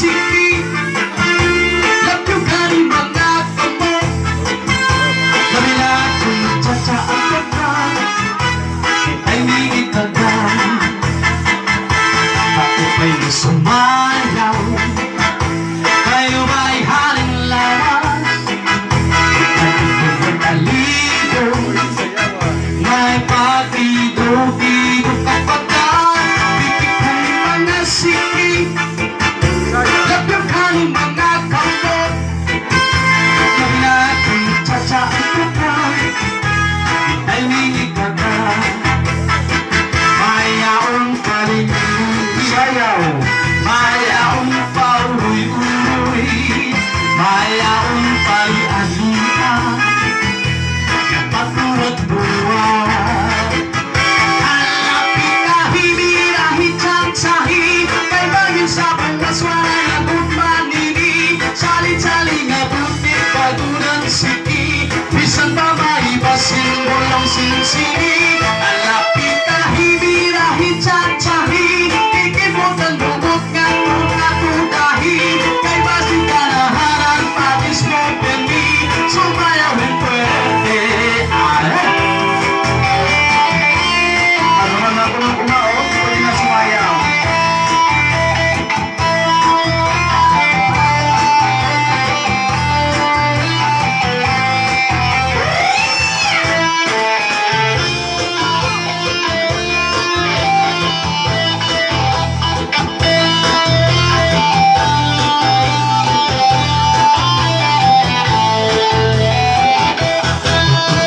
sige. Labyo ka rin mga kamot. Kabila kung nagtsatsaang ka, ay mingit ka ka. Ako ba'y sumayaw? Kayo ba'y haling lawas? Nagiging aligo, may pagdido-dido kapag bibig kong mga sige. Labyo ka rin mga kamot. Kabila kung nagtsatsaang ka, ay mingit ka ka. Mayaong sayaw, mayaong pauwi-uwi, mayaong pag-alihan, patuwat-tuwat. Hanapin ka, hinirahit siyang sahi, kay bagay sa pangaswara na bumanini, salit-saling abutit, pagunan siki, bisan pa maibasin mo lang sinsini. Hanapin ka, hinirahit siyang sahi, ikimutan bubot nga tudahi, kay basin ka na harang patis mo pemi, sumayawin pwede. Ano man ako ng umaon, pwede na sumayaw.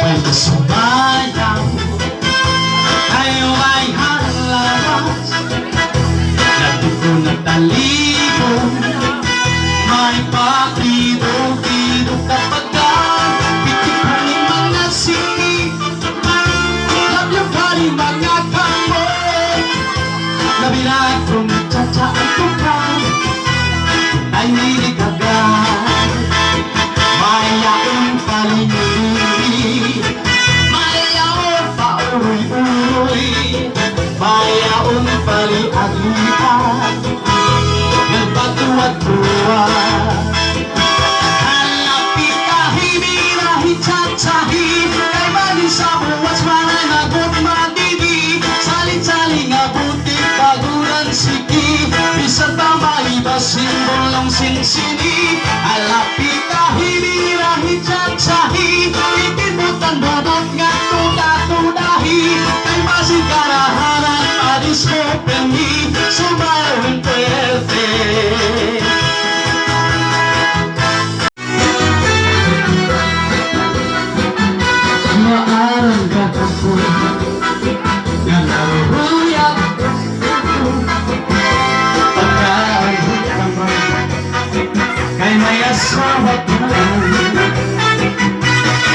Pwede sumayaw, kayo ay halawas. Labi ko na talibo, may pagdido-dido kapag bitik ko ni mga siki. Labyo ka rin mga kamot. Kabila kung nagtsatsaan ko ka, ay nilikagan. Mayaong palinuri, mayaong pauwi-uwi, mayaong pali-agihan, nagpatuwat-tuwat. Hanapin ka, hinirahit siyang sahi, kay bagay sa buwas manay nagot matindi, salit-saling abutit, paguran siki, bisan pa maibasin bolong sinsini. Hanapin ka, hinirahit siyang sahi, ikimutan bubot nga tuda-tudahi, kay basin ka na harang padis mo pemi, sumayawin pwede. Maarang gagawin ko naluluyat pagkaabot naman, kay may asawa ko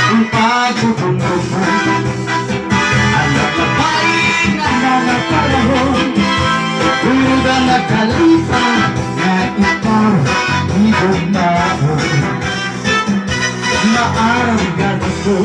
ang pagkukumpuman. Alam na ba'y nananakalahon, uda nakalipan na ikaw ibog na ako. Maarang gagawin ko